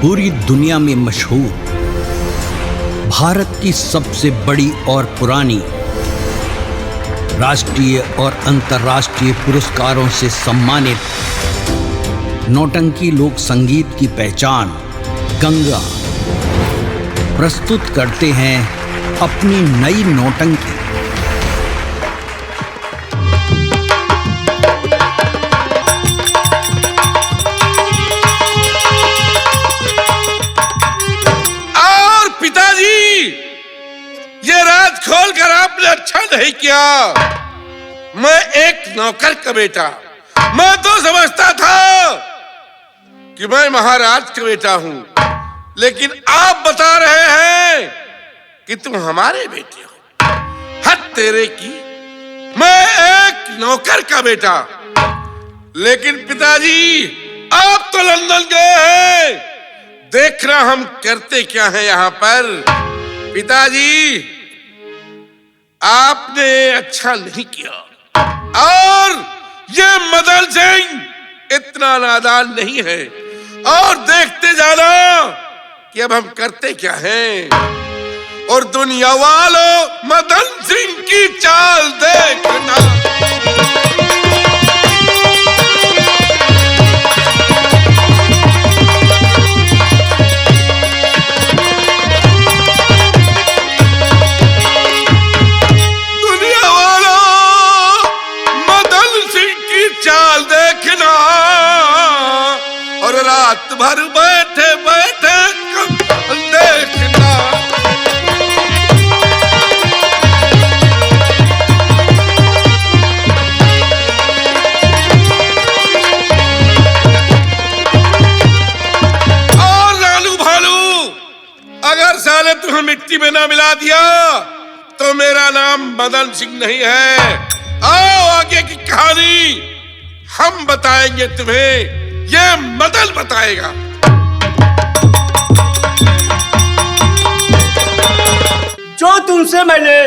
पूरी दुनिया में मशहूर, भारत की सबसे बड़ी और पुरानी, राष्ट्रीय और अंतर्राष्ट्रीय पुरस्कारों से सम्मानित नौटंकी लोक संगीत की पहचान गंगा प्रस्तुत करते हैं अपनी नई नौटंकी। और पिताजी, ये राज खोलकर आपने अच्छा नहीं किया। मैं एक नौकर का बेटा, मैं तो समझता था कि मैं महाराज का बेटा हूं, लेकिन आप बता रहे हैं कि तुम हमारे बेटे हो। हद तेरे की, मैं एक नौकर का बेटा। लेकिन पिताजी, आप तो लंदन गए हैं, देखना हम करते क्या है यहाँ पर। पिताजी, आपने अच्छा नहीं किया। और ये मदन सिंह इतना नादान नहीं है। और देखते जाना कि अब हम करते क्या हैं। और दुनिया वालों, मदन सिंह की चाल देखना। दुनिया वालों, मदन सिंह की चाल देखना। और रात भर बैठे बैठे देखना। और लालू भालू, अगर साले तुम्हें मिट्टी में ना मिला दिया तो मेरा नाम मदन सिंह नहीं है। आओ आगे की कहानी हम बताएंगे तुम्हें, ये मदन बताएगा। जो तुमसे मैंने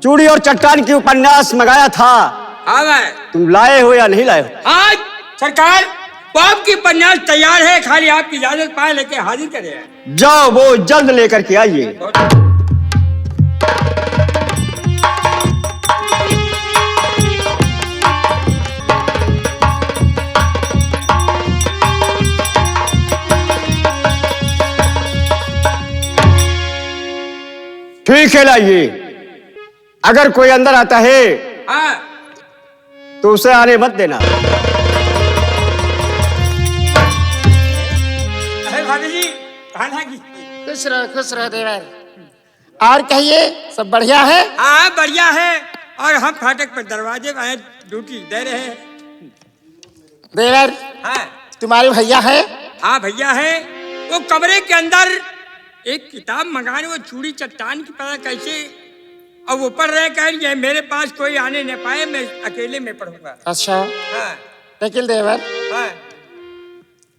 चूड़ी और चट्टान की उपन्यास मंगाया था, हाँ भाई, तुम लाए हो या नहीं लाए हो? आज सरकार आपकी उपन्यास तैयार है, खाली आपकी इजाजत पाए लेके हाजिर करे। जाओ, वो जल्द लेकर के आइए। ठीक है, लाइए। अगर कोई अंदर आता है हाँ, तो उसे आने मत देना। अरे भाभी जी, खाना की खुश रहो देवर। और कहिए, सब बढ़िया है? हाँ बढ़िया है। और हम फाटक पर दरवाजे पर ड्यूटी दे रहे हैं। देवर, हाँ तुम्हारे भैया है? हाँ भैया है। वो कमरे के अंदर एक किताब मंगाने, वो चूड़ी चट्टान की पता कैसे, अब ऊपर रह कर मेरे पास कोई आने न पाए, मैं अकेले में पढ़ूंगा। अच्छा, हाँ लेकिन देवर, हाँ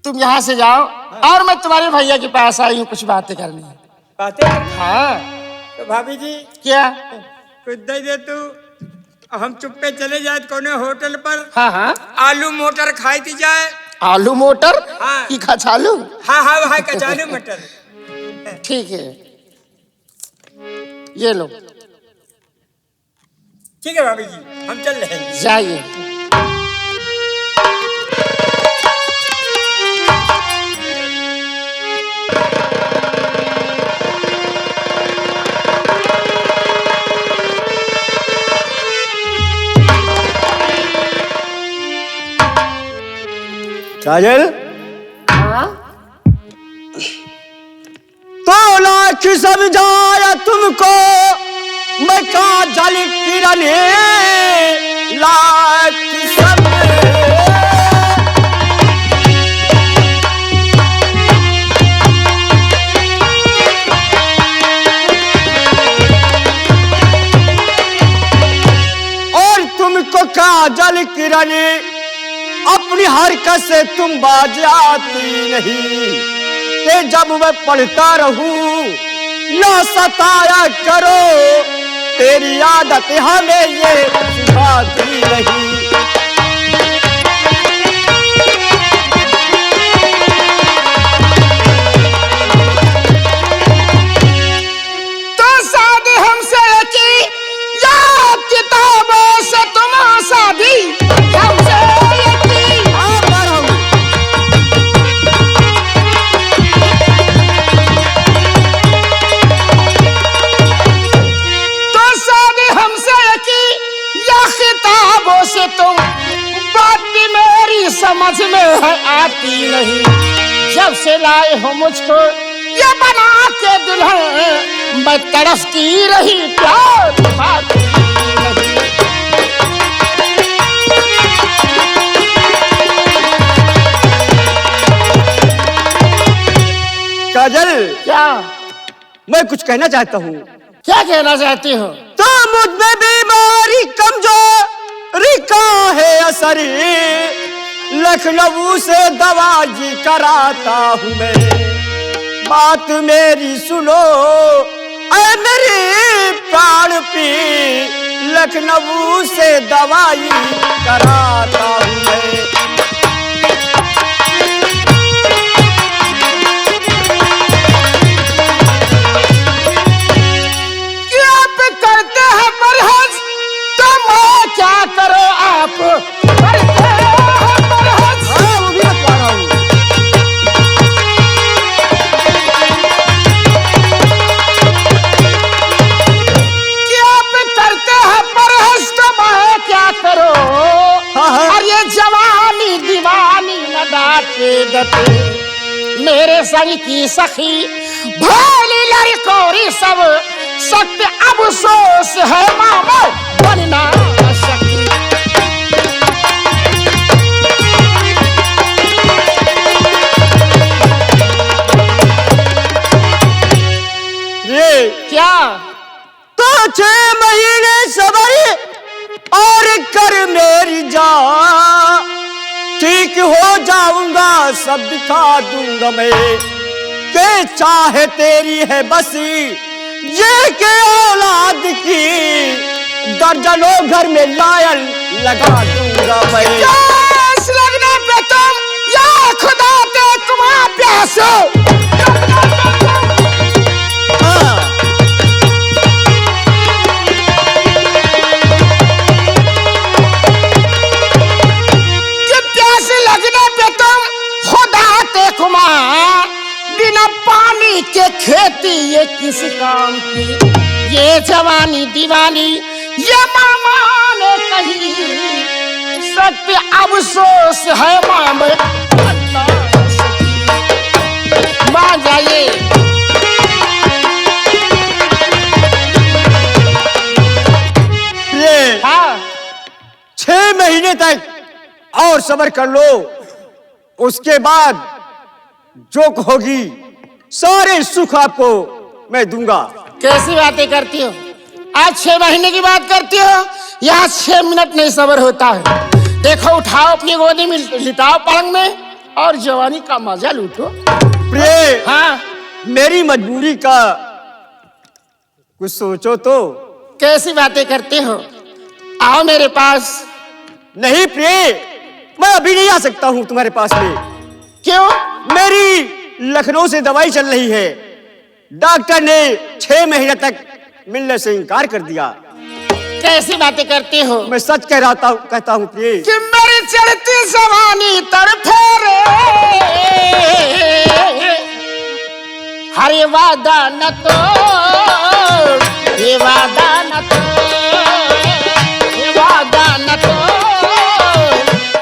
तुम यहाँ से जाओ और मैं तुम्हारे भैया के पास आई हूँ, कुछ बातें करनी है। बातें करनी? हाँ। तो भाभी जी क्या? कुछ दे दे तू, हम चुप्पे चले जाए कोने होटल पर। हाँ हाँ, आलू मोटर खाई थी जाए। आलू मोटर? हाँ। की खचालू? हाँ हाँ भाई, कचालू मटर। ठीक है, ये लो। ठीक है भाभी जी, हम चल रहे हैं। जाइए। काजल, हाँ? तो लाख समझाया तुमको मैं काजल किरण, लाख और तुमको काजल किरण अपनी हरकत से तुम बाज आती नहीं। ते जब मैं पढ़ता रहूं न सताया करो, तेरी आदत हमें ये सिखाती नहीं। जब से लाए हो मुझको ये बना के दुल्हन, मैं तड़पती रही प्यार पाती रही। काजल, क्या मैं कुछ कहना चाहता हूँ। क्या कहना चाहती हो? तो मुझ में बीमारी कमजोरी का है असर, लखनऊ से दवाई कराता हूँ मैं। बात मेरी सुनो ऐ मेरी प्राण पी, लखनऊ से दवाई कराता हूँ मैं। क्या करो आप करते हैं परहज़? हाँ, वो भी बता रहा हूँ। कि आप करते हैं परहज़ तो मैं क्या करो? हाँ। और ये जवानी दीवानी न डांटे डटे, मेरे संग की सखी भोली लड़कोरी सब सत्य अफसोस है मामा बनना सकी। ये क्या? तो 6 महीने सबर और कर मेरी जान, ठीक हो जाऊंगा सब दिखा दूंगा मैं। के चाहे तेरी है बसी ये के औलाद की, दर्जनों घर में लायल लगा दूंगा मैं। प्यास लगने पे तुम या खुदा के तुम्हारा प्यास हाँ। कि प्यास लगने पे तुम खुदा के कुमार, बिना पानी के खेती ये किस काम की? ये जवानी दीवानी ये मामा ने कही, सत्य अफसोस है मामा मान जाइए। ये हाँ 6 महीने तक और सब्र कर लो, उसके बाद जो होगी सारे सुख आपको मैं दूंगा। कैसी बातें करती हो? आज 6 महीने की बात करती हो? यहाँ 6 मिनट नहीं सब्र होता है। देखो उठाओ अपनी गोदी में लिटाओ पलंग में और जवानी का मजा लूटो। प्रिय, हाँ मेरी मजबूरी का कुछ सोचो तो। कैसी बातें करते हो? आओ मेरे पास। नहीं प्रिय, मैं अभी नहीं आ सकता हूँ तुम्हारे पास में। क्यों? मेरी लखनऊ से दवाई चल रही है, डॉक्टर ने 6 महीने तक मिलने से इनकार कर दिया। कैसी बातें करते हो? मैं सच कहता हूँ प्रिय। कि मेरी चढ़ती जवानी तड़फे रे, हरे वादा न तो ये वादा न तो ये वादा न तो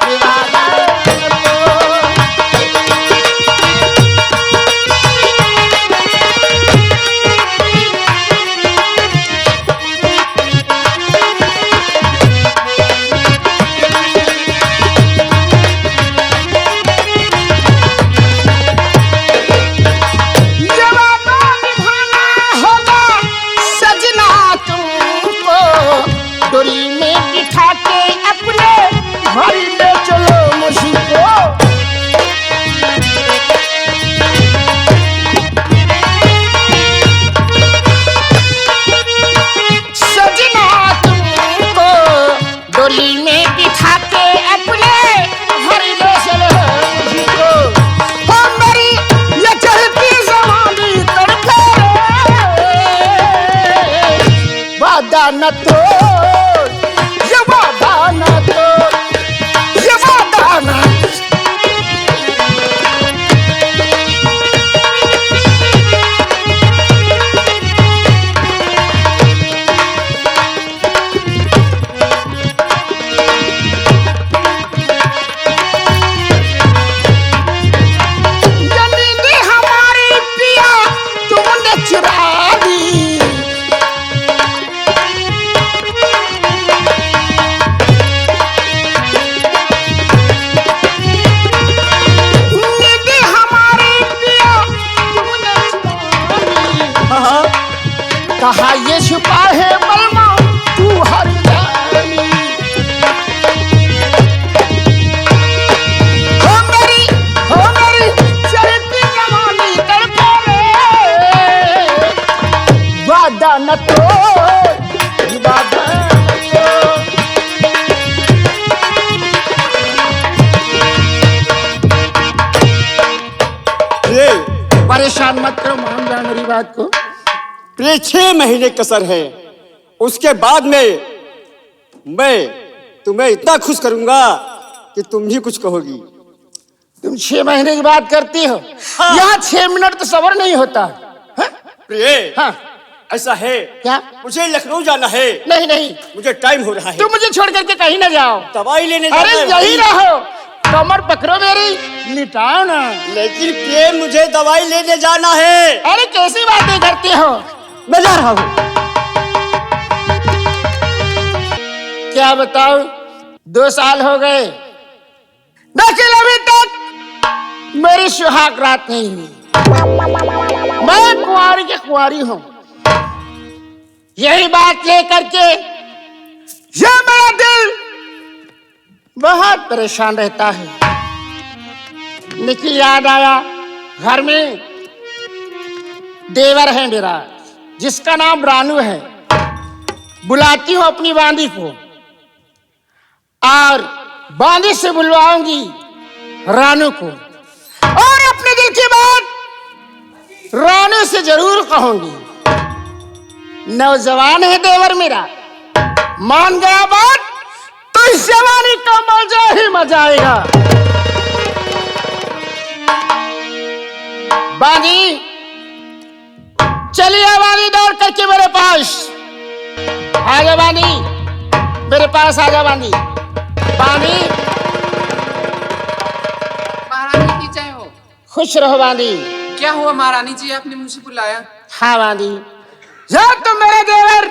ये वादा न तो। ये वादा निभाना परेशान मत करो, मान जाओ मेरी बात को। प्रिय 6 महीने कसर है, उसके बाद में मैं तुम्हें इतना खुश करूंगा कि तुम भी कुछ कहोगी। तुम 6 महीने की बात करती हो? हाँ। यहाँ 6 मिनट तो सबर नहीं होता। हाँ? प्रिय, हाँ। ऐसा है क्या? मुझे लखनऊ जाना है। नहीं नहीं, मुझे टाइम हो रहा है। तुम मुझे छोड़ करके कहीं ना जाओ। दवाई लेने अरे जाना है यही भाई। रहो, कमर पकड़ो मेरी, लिटाओ ना। लेकिन प्रिय, मुझे दवाई लेने जाना है। अरे कैसी बातें करती हो? मैं जा रहा हूँ। क्या बताओ, 2 साल हो गए, लेकिन अभी तक मेरी सुहाग रात नहीं हुई। मैं कुंवारी के कुंवारी हूं। यही बात लेकर के ये मेरा दिल बहुत परेशान रहता है। निखिल याद आया, घर में देवर है मेरा, जिसका नाम रानू है। बुलाती हूं अपनी बांदी को और बांदी से बुलवाऊंगी रानू को, और अपने दिल की बात रानू से जरूर कहूंगी। नौजवान है देवर मेरा, मान गया बात तो इस जवानी का मजा ही मजा आएगा। बांदी, चलिए बांदी, दौड़ करके मेरे पास आ जा। बांदी, मेरे पास आ जा। बांदी, बांदी, महारानी की जय हो। खुश रहो बांदी। क्या हुआ महारानी जी, आपने मुझे बुलाया? हाँ बांदी, जा तुम मेरे देवर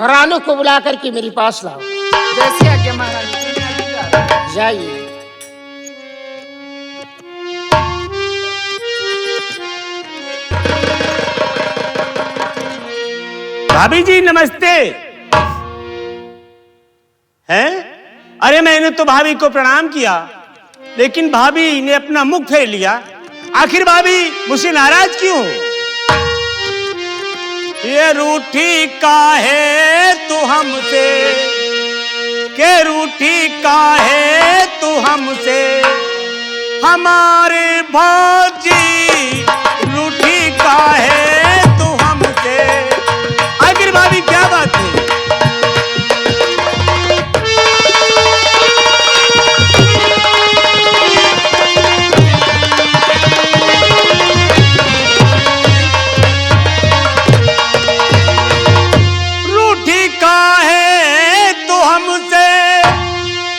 रानू को बुला करके मेरे पास लाओ। जैसी आज्ञा महारानी जी, मैं अभी जा रहा हूं। जाइए। भाभी जी नमस्ते। हैं? अरे मैंने तो भाभी को प्रणाम किया, लेकिन भाभी ने अपना मुख फेर लिया। आखिर भाभी मुझसे नाराज क्यों? ये रूठी काहे तू हमसे, के रूठी काहे तू हमसे, हमारे भौजी रूठी काहे तू हमसे। आखिर भाभी क्या बात है? रूठी काहे तू हमसे,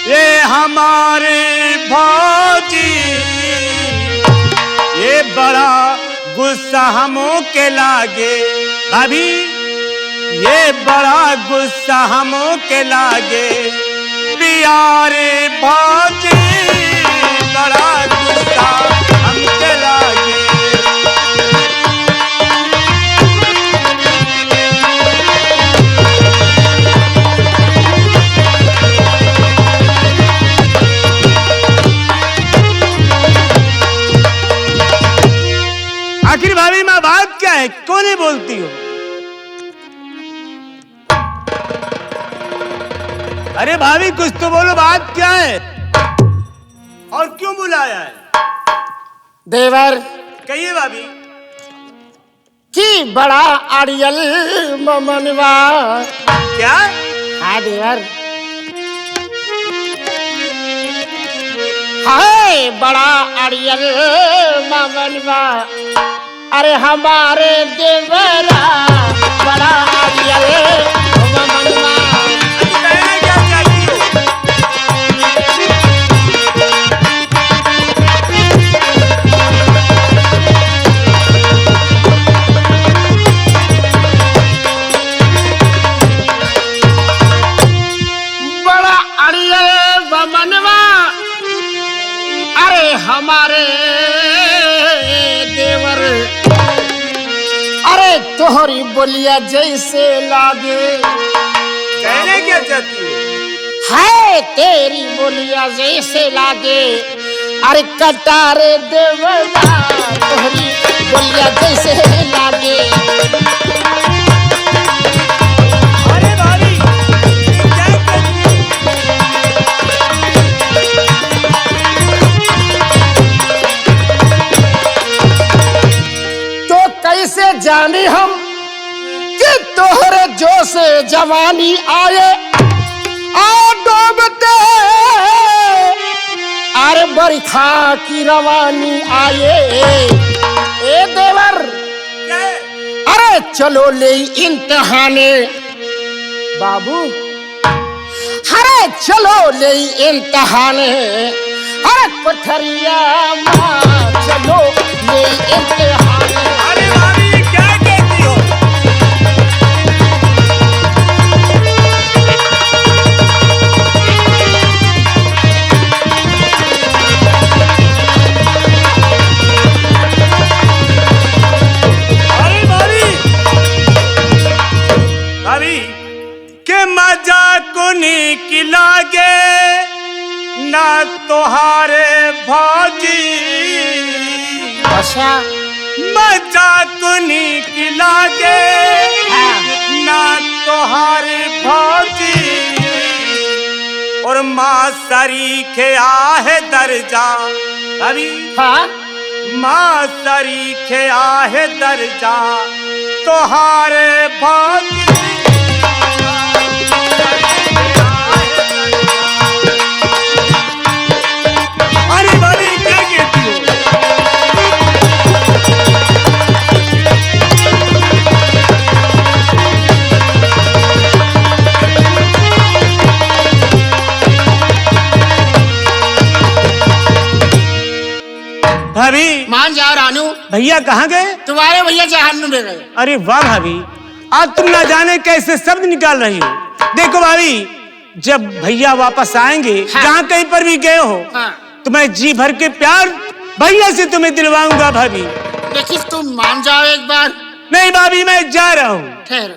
ये हमारे भौजी, ये बड़ा गुस्सा हमों के लागे। भाभी, ये बड़ा गुस्सा हमों के लागे, प्यारे भौजी, बड़ा गुस्सा हमके लागे। आखिर भाभी माँ बात क्या है, क्यों नहीं बोलती हो? अरे भाभी कुछ तो बोलो, बात क्या है और क्यों बुलाया है? देवर कहिए भाभी। की बड़ा अड़ियल मनवा। क्या? हाँ देवर, हाय बड़ा अड़ियल मनवा। अरे हमारे देवरा बड़ा अड़ियल मनवा। कहना क्या चाहती हो? बड़ा अड़ियल मनवा, अरे हमारे देवर, अरे तोहरी बोलिया जैसे लागे। कहना क्या चाहती हो? है तेरी बोलिया जैसे लागे। अरे कटारे देवरा, तोहरी बोलिया जैसे लागे। अरे भाभी क्या करती हो? जाने हम कि तोहरे जो से जवानी आए आ डूबते अरे बरखा की रवानी आए। ए देवर अरे चलो ले इम्तिहाने बाबू, अरे चलो ले इम्तिहाने, अरे कोठरिया माँ चलो ले इम्तिहाने। अरे भाभी क्या कहती हो? अरे भाभी भाभी के मजा को निकला गे ना तोहारे भौजी, अच्छा मजा को निकला गे ना तोहारे भौजी, और माँ सरीखे आहे दर्जा अभी, हाँ माँ सरीखे आहे दर्जा तोहारे भौजी। अरे भाभी क्या कहती हो? भाभी मान जाओ रानू, भैया कहाँ गए? तुम्हारे भैया जहन्नुम में गए। अरे वाह भाभी, आज तुम ना जाने कैसे शब्द निकाल रही हो। देखो भाभी, जब भैया वापस आएंगे, हाँ। जहाँ कहीं पर भी गए हो, हाँ। तो मैं जी भर के प्यार भैया से तुम्हें दिलवाऊंगा भाभी। लेकिन तुम मान जाओ एक बार। नहीं भाभी, मैं जा रहा हूँ। ठहरो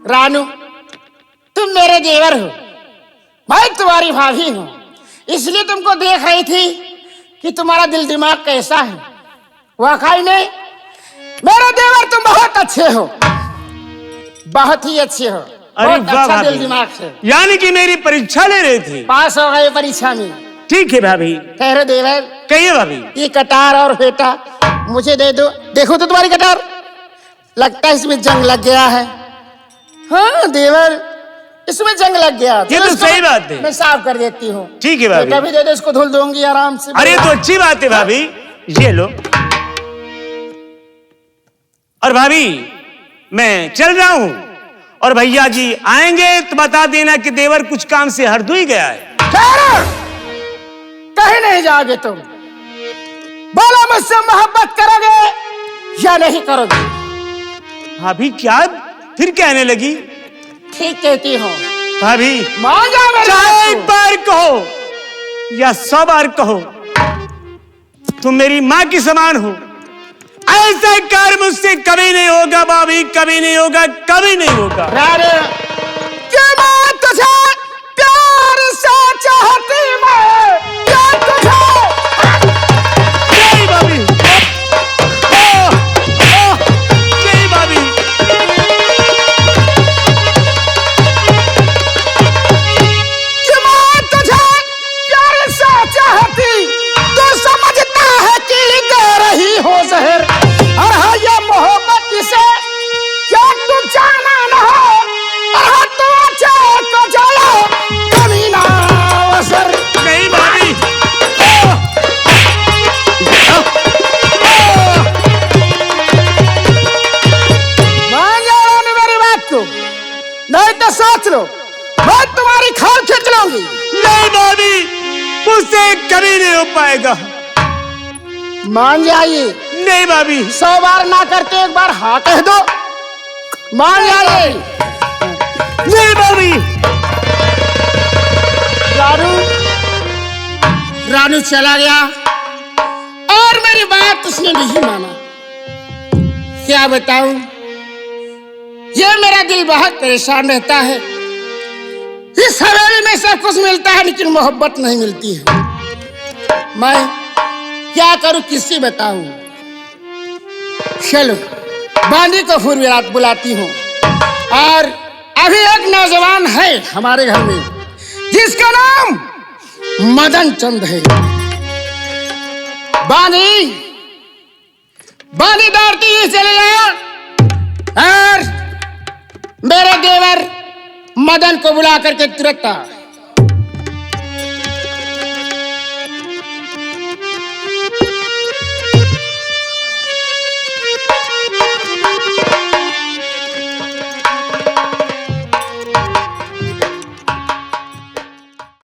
रानू, तुम मेरे देवर हो, मैं तुम्हारी भाभी हूँ, इसलिए तुमको देख रही थी कि तुम्हारा दिल दिमाग कैसा है। वाकई में मेरे देवर तुम बहुत अच्छे हो, बहुत ही अच्छे हो, अरे बहुत वाह अच्छा दिल भाभी, दिमाग से। यानी कि मेरी परीक्षा ले रहे थे। पास हो गए परीक्षा में। ठीक है भाभी। ठहरो देवर, कहिए भाभी। ये कटार और फेटा मुझे दे दो। देखो तो तुम्हारी कटार, लगता है इसमें जंग लग गया है। हाँ देवर, इसमें जंग लग गया। ये तो इसको सही बात है। मैं साफ कर देती हूँ। ठीक है भाभी। बेटा भी दे दो, इसको धुल दूंगी आराम से। अरे तो अच्छी बात है भाभी, ये लो। और भाभी मैं चल रहा हूँ, और भैया जी आएंगे तो बता देना कि देवर कुछ काम से हरदोई गया है। ठहरो, कहीं नहीं जाओगे तुम। बोलो मुझसे मोहब्बत करोगे या नहीं करोगे? भाभी क्या फिर कहने लगी? ठीक कहती हूँ। भाभी मान जाओ मेरी चाहे बात एक को। बार कहो या 100 बार कहो, तुम मेरी माँ की समान हो। ऐसा कार्य मुझसे कभी नहीं होगा भाभी, कभी नहीं होगा, कभी नहीं होगा। रानी, कि मैं तुझे प्यार से चाहती, मैं क्या तुझे जय भाभी, जय भाभी। कि मैं तुझे प्यार से चाहती, तू समझता है कि दे रही हो जहर। और हाँ ये मोहब्बत से क्या तू जाना न हो, और हाँ तू अच्छे को जलो कभी ना असर। नहीं भाभी, मान जाओ ना मेरी बात को, नहीं तो सोच लो मैं तुम्हारी खाल खींच लूंगी। नहीं भाभी, मुझसे कभी नहीं हो पाएगा। मान जाइए। नहीं भाभी। 100 बार ना करते एक बार हाँ कह दो। मान जाइए। नहीं भाभी। रानू, रानू चला गया और मेरी बात उसने नहीं माना। क्या बताऊं, ये मेरा दिल बहुत परेशान रहता है। इस हवेली में सब कुछ मिलता है लेकिन मोहब्बत नहीं मिलती है। मैं क्या करूं, किससे बताऊं? चलो बांदी को फिर रात बुलाती हूँ। और अभी एक नौजवान है हमारे घर में जिसका नाम मदन चंद है। बांदी, बानी दौड़ती ही चले जाओ और मेरे देवर मदन को बुला करके तुरंत आ।